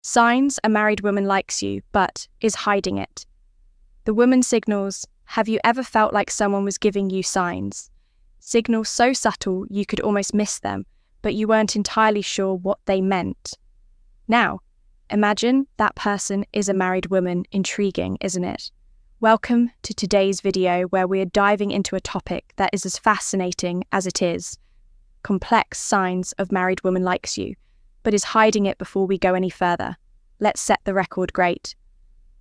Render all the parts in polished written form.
Signs a married woman likes you, but is hiding it. The woman signals, have you ever felt like someone was giving you signs? Signals so subtle you could almost miss them, but you weren't entirely sure what they meant. Now, imagine that person is a married woman. Intriguing, isn't it? Welcome to today's video where we are diving into a topic that is as fascinating as it is. Complex signs of married woman likes you, but is hiding it. Before we go any further, let's set the record straight.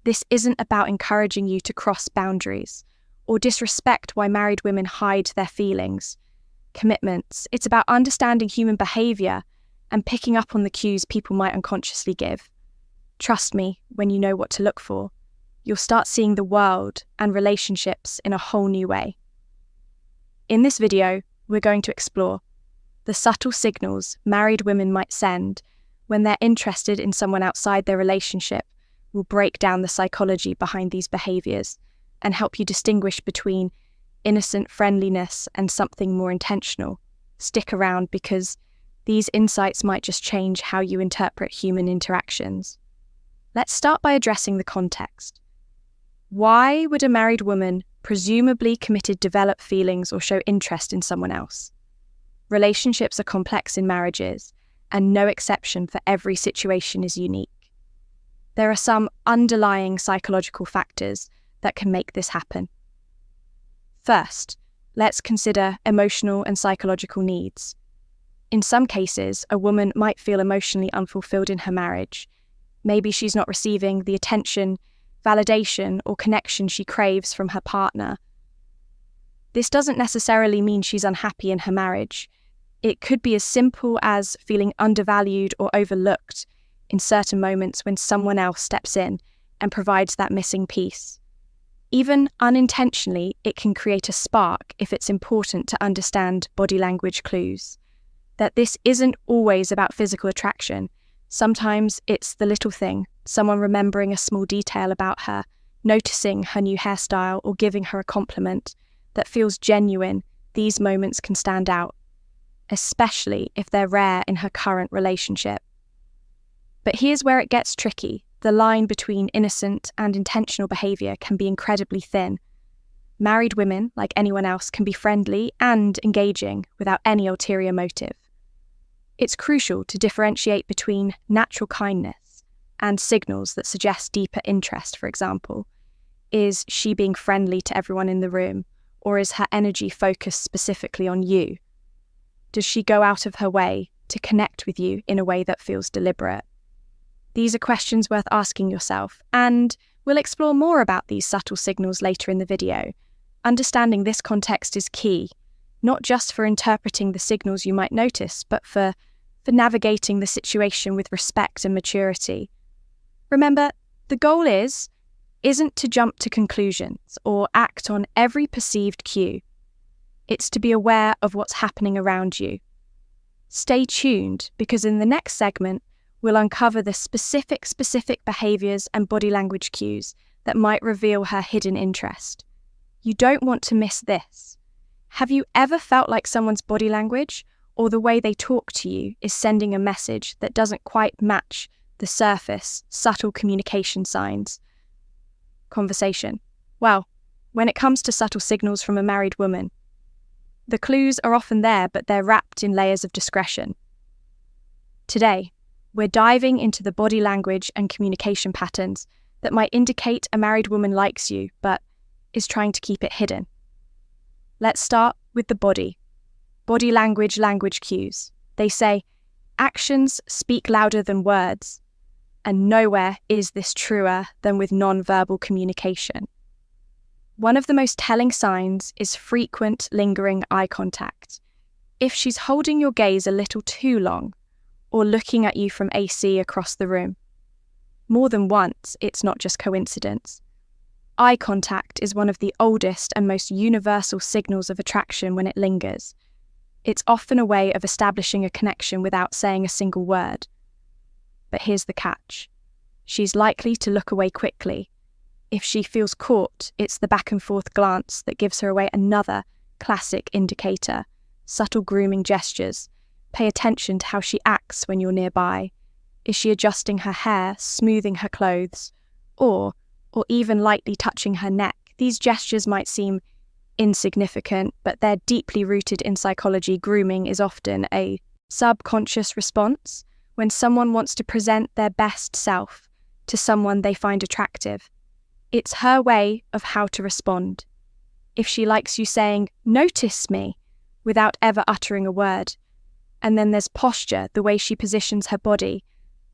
This isn't about encouraging you to cross boundaries or disrespect why married women hide their feelings, commitments. It's about understanding human behavior and picking up on the cues people might unconsciously give. Trust me, when you know what to look for, you'll start seeing the world and relationships in a whole new way. In this video, we're going to explore the subtle signals married women might send when they're interested in someone outside their relationship. We'll break down the psychology behind these behaviors and help you distinguish between innocent friendliness and something more intentional. Stick around because these insights might just change how you interpret human interactions. Let's start by addressing the context. Why would a married woman, presumably committed, develop feelings or show interest in someone else? Relationships are complex in marriages, and no exception for every situation is unique. There are some underlying psychological factors that can make this happen. First, let's consider emotional and psychological needs. In some cases, a woman might feel emotionally unfulfilled in her marriage. Maybe she's not receiving the attention, validation, or connection she craves from her partner. This doesn't necessarily mean she's unhappy in her marriage. It could be as simple as feeling undervalued or overlooked in certain moments when someone else steps in and provides that missing piece. Even unintentionally, it can create a spark if it's important to understand body language clues. That this isn't always about physical attraction. Sometimes it's the little thing, someone remembering a small detail about her, noticing her new hairstyle, or giving her a compliment that feels genuine. These moments can stand out, especially if they're rare in her current relationship. But here's where it gets tricky. The line between innocent and intentional behavior can be incredibly thin. Married women, like anyone else, can be friendly and engaging without any ulterior motive. It's crucial to differentiate between natural kindness and signals that suggest deeper interest. For example, is she being friendly to everyone in the room, or is her energy focused specifically on you? Does she go out of her way to connect with you in a way that feels deliberate? These are questions worth asking yourself, and we'll explore more about these subtle signals later in the video. Understanding this context is key, not just for interpreting the signals you might notice, but for navigating the situation with respect and maturity. Remember, the goal isn't to jump to conclusions or act on every perceived cue. It's to be aware of what's happening around you. Stay tuned, because in the next segment, we'll uncover the specific behaviors and body language cues that might reveal her hidden interest. You don't want to miss this. Have you ever felt like someone's body language or the way they talk to you is sending a message that doesn't quite match the surface, subtle communication signs? Conversation. Well, when it comes to subtle signals from a married woman, the clues are often there, but they're wrapped in layers of discretion. Today, we're diving into the body language and communication patterns that might indicate a married woman likes you, but is trying to keep it hidden. Let's start with the body. Body language cues. They say, actions speak louder than words, and nowhere is this truer than with non-verbal communication. One of the most telling signs is frequent, lingering eye contact. If she's holding your gaze a little too long, or looking at you from AC across the room. More than once, it's not just coincidence. Eye contact is one of the oldest and most universal signals of attraction when it lingers. It's often a way of establishing a connection without saying a single word. But here's the catch. She's likely to look away quickly. If she feels caught, it's the back and forth glance that gives her away. Another classic indicator. Subtle grooming gestures. Pay attention to how she acts when you're nearby. Is she adjusting her hair, smoothing her clothes, or even lightly touching her neck? These gestures might seem insignificant, but they're deeply rooted in psychology. Grooming is often a subconscious response when someone wants to present their best self to someone they find attractive. It's her way of how to respond. If she likes you saying, "Notice me," without ever uttering a word. And then there's posture, the way she positions her body.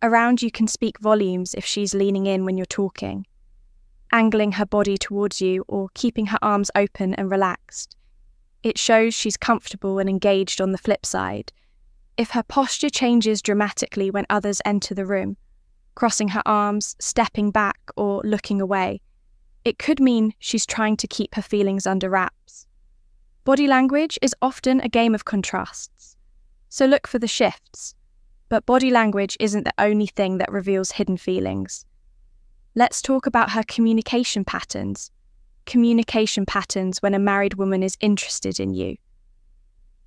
Around you can speak volumes if she's leaning in when you're talking, angling her body towards you or keeping her arms open and relaxed. It shows she's comfortable and engaged. On the flip side, if her posture changes dramatically when others enter the room, crossing her arms, stepping back, or looking away, it could mean she's trying to keep her feelings under wraps. Body language is often a game of contrasts, so look for the shifts. But body language isn't the only thing that reveals hidden feelings. Let's talk about her communication patterns. Communication patterns when a married woman is interested in you.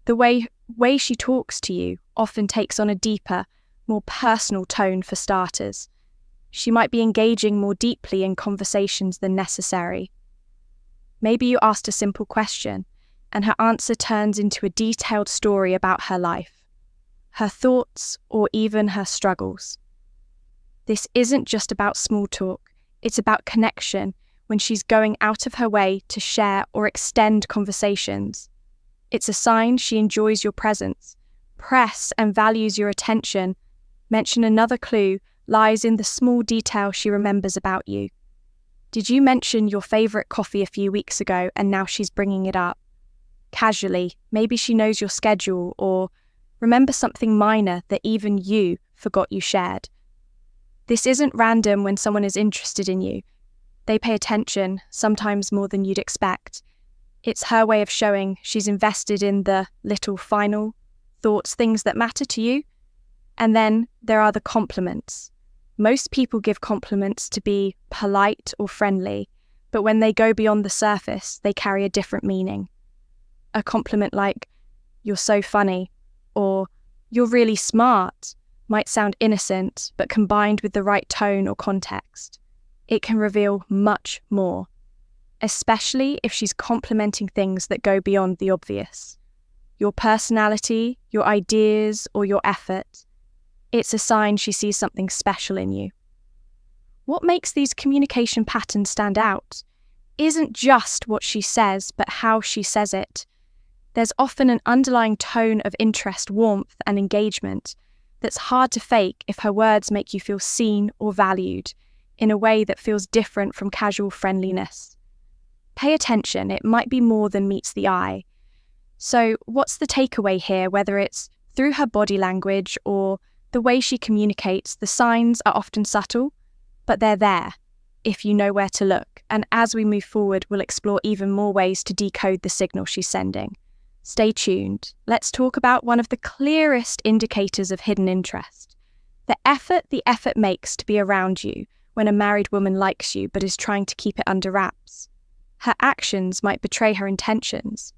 The way she talks to you often takes on a deeper, more personal tone for starters. She might be engaging more deeply in conversations than necessary. Maybe you asked a simple question, and her answer turns into a detailed story about her life, her thoughts, or even her struggles. This isn't just about small talk, it's about connection when she's going out of her way to share or extend conversations. It's a sign she enjoys your presence, press and values your attention. Mention another clue lies in the small detail she remembers about you. Did you mention your favourite coffee a few weeks ago and now she's bringing it up? Casually, maybe she knows your schedule or remember something minor that even you forgot you shared. This isn't random when someone is interested in you. They pay attention, sometimes more than you'd expect. It's her way of showing she's invested in the little final thoughts, things that matter to you. And then there are the compliments. Most people give compliments to be polite or friendly, but when they go beyond the surface, they carry a different meaning. A compliment like, "You're so funny," or "You're really smart," might sound innocent, but combined with the right tone or context, it can reveal much more, especially if she's complimenting things that go beyond the obvious. Your personality, your ideas, or your effort. It's a sign she sees something special in you. What makes these communication patterns stand out isn't just what she says, but how she says it. There's often an underlying tone of interest, warmth, and engagement that's hard to fake if her words make you feel seen or valued in a way that feels different from casual friendliness. Pay attention, it might be more than meets the eye. So what's the takeaway here? Whether it's through her body language or the way she communicates, the signs are often subtle, but they're there if you know where to look. And as we move forward, we'll explore even more ways to decode the signal she's sending. Stay tuned. Let's talk about one of the clearest indicators of hidden interest. The effort makes to be around you when a married woman likes you but is trying to keep it under wraps. Her actions might betray her intentions.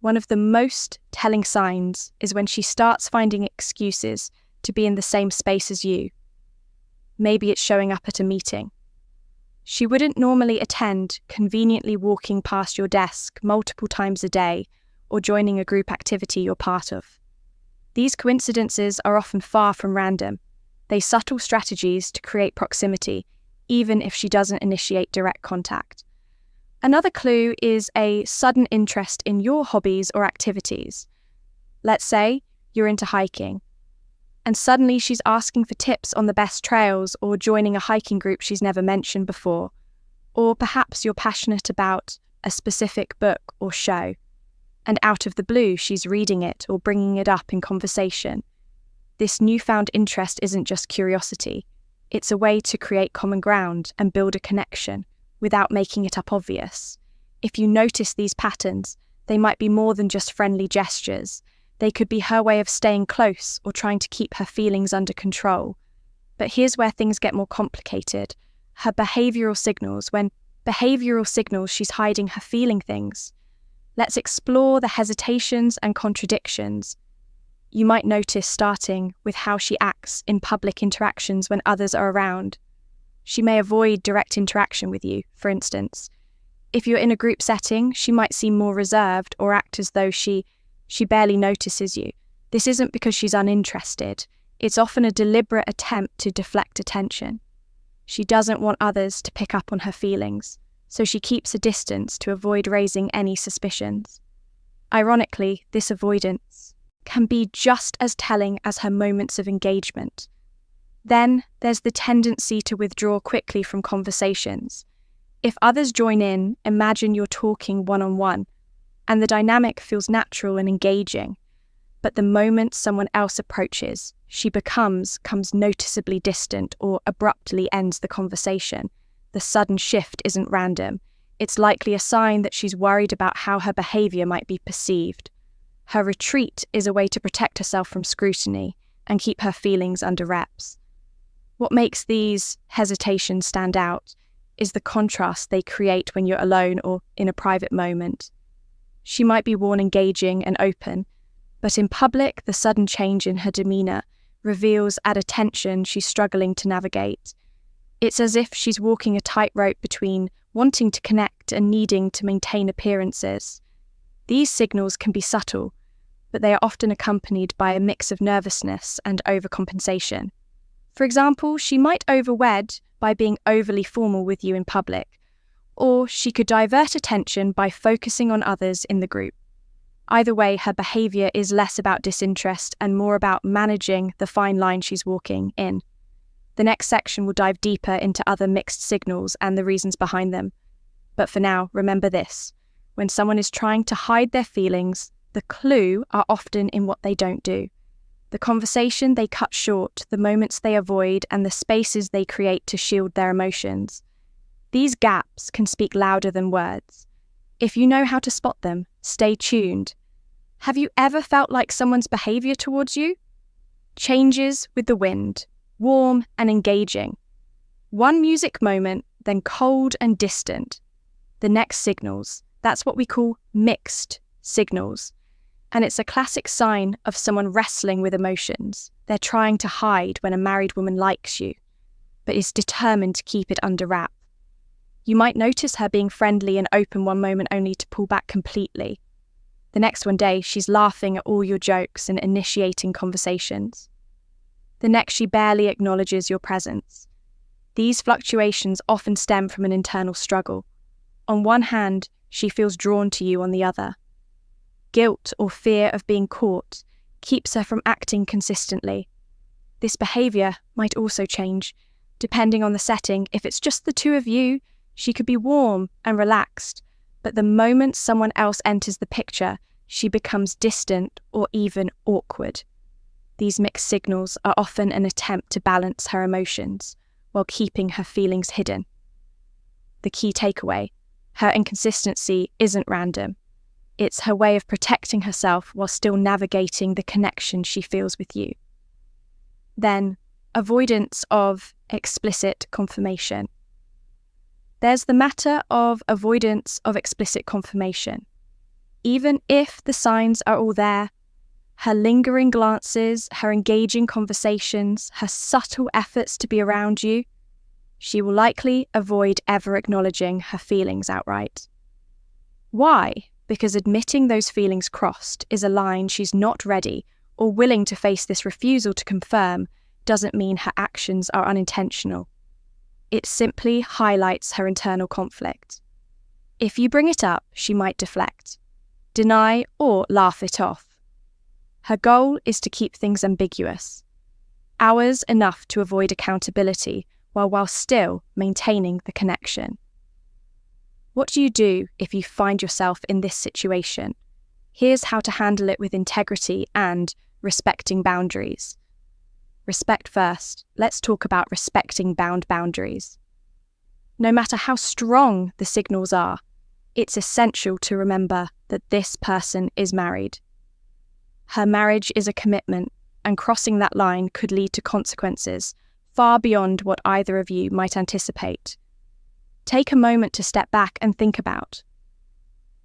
One of the most telling signs is when she starts finding excuses to be in the same space as you. Maybe it's showing up at a meeting she wouldn't normally attend, conveniently walking past your desk multiple times a day, or joining a group activity you're part of. These coincidences are often far from random. They're subtle strategies to create proximity, even if she doesn't initiate direct contact. Another clue is a sudden interest in your hobbies or activities. Let's say you're into hiking, and suddenly she's asking for tips on the best trails or joining a hiking group she's never mentioned before. Or perhaps you're passionate about a specific book or show, and out of the blue she's reading it or bringing it up in conversation. This newfound interest isn't just curiosity, it's a way to create common ground and build a connection without making it up obvious. If you notice these patterns, they might be more than just friendly gestures. They could be her way of staying close or trying to keep her feelings under control. But here's where things get more complicated. Her behavioural signals. When behavioural signals she's hiding her feeling things. Let's explore the hesitations and contradictions. You might notice starting with how she acts in public interactions when others are around. She may avoid direct interaction with you, for instance. If you're in a group setting, she might seem more reserved or act as though she barely notices you. This isn't because she's uninterested. It's often a deliberate attempt to deflect attention. She doesn't want others to pick up on her feelings, so she keeps a distance to avoid raising any suspicions. Ironically, this avoidance can be just as telling as her moments of engagement. Then there's the tendency to withdraw quickly from conversations. If others join in, imagine you're talking one-on-one, and the dynamic feels natural and engaging. But the moment someone else approaches, she comes noticeably distant or abruptly ends the conversation. The sudden shift isn't random. It's likely a sign that she's worried about how her behaviour might be perceived. Her retreat is a way to protect herself from scrutiny and keep her feelings under wraps. What makes these hesitations stand out is the contrast they create when you're alone or in a private moment. She might be worn engaging and open, but in public, the sudden change in her demeanour reveals at a tension she's struggling to navigate. It's as if she's walking a tightrope between wanting to connect and needing to maintain appearances. These signals can be subtle, but they are often accompanied by a mix of nervousness and overcompensation. For example, she might overwed by being overly formal with you in public, or she could divert attention by focusing on others in the group. Either way, her behaviour is less about disinterest and more about managing the fine line she's walking in. The next section will dive deeper into other mixed signals and the reasons behind them. But for now, remember this. When someone is trying to hide their feelings, the clue are often in what they don't do. The conversation they cut short, the moments they avoid, and the spaces they create to shield their emotions. These gaps can speak louder than words. If you know how to spot them, stay tuned. Have you ever felt like someone's behaviour towards you changes with the wind, warm and engaging? One music moment, then cold and distant. The next signals, that's what we call mixed signals. And it's a classic sign of someone wrestling with emotions. They're trying to hide when a married woman likes you, but is determined to keep it under wrap. You might notice her being friendly and open one moment only to pull back completely. The next one day, she's laughing at all your jokes and initiating conversations. The next, she barely acknowledges your presence. These fluctuations often stem from an internal struggle. On one hand, she feels drawn to you on the other. Guilt or fear of being caught keeps her from acting consistently. This behaviour might also change, depending on the setting. If it's just the two of you, she could be warm and relaxed, but the moment someone else enters the picture, she becomes distant or even awkward. These mixed signals are often an attempt to balance her emotions while keeping her feelings hidden. The key takeaway: her inconsistency isn't random. It's her way of protecting herself while still navigating the connection she feels with you. Then, avoidance of explicit confirmation. There's the matter of avoidance of explicit confirmation. Even if the signs are all there, her lingering glances, her engaging conversations, her subtle efforts to be around you, she will likely avoid ever acknowledging her feelings outright. Why? Because admitting those feelings crossed is a line she's not ready or willing to face. This refusal to confirm doesn't mean her actions are unintentional. It simply highlights her internal conflict. If you bring it up, she might deflect, deny, or laugh it off. Her goal is to keep things ambiguous. Hours enough to avoid accountability while still maintaining the connection. What do you do if you find yourself in this situation? Here's how to handle it with integrity and respecting boundaries. Respect first. Let's talk about respecting boundaries. No matter how strong the signals are, it's essential to remember that this person is married. Her marriage is a commitment, and crossing that line could lead to consequences far beyond what either of you might anticipate. Take a moment to step back and think about.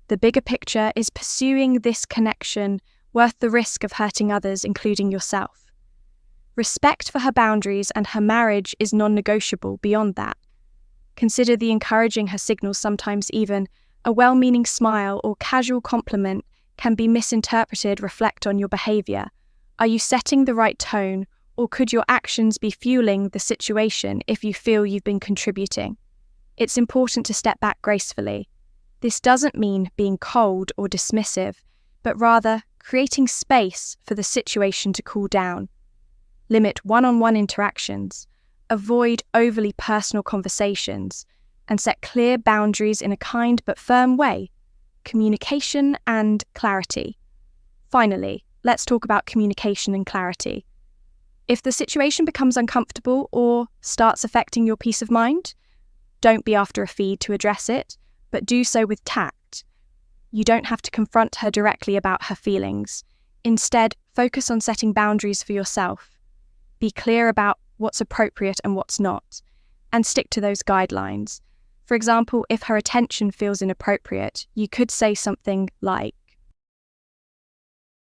The bigger picture is pursuing this connection worth the risk of hurting others, including yourself. Respect for her boundaries and her marriage is non-negotiable beyond that. Consider the encouraging her signals. Sometimes even a well-meaning smile or casual compliment can be misinterpreted. Reflect on your behavior. Are you setting the right tone, or could your actions be fueling the situation if you feel you've been contributing? It's important to step back gracefully. This doesn't mean being cold or dismissive, but rather creating space for the situation to cool down. Limit one-on-one interactions, avoid overly personal conversations, and set clear boundaries in a kind but firm way. Communication and clarity. Finally, let's talk about communication and clarity. If the situation becomes uncomfortable or starts affecting your peace of mind, don't be after a feed to address it, but do so with tact. You don't have to confront her directly about her feelings. Instead, focus on setting boundaries for yourself. Be clear about what's appropriate and what's not, and stick to those guidelines. For example, if her attention feels inappropriate, you could say something like,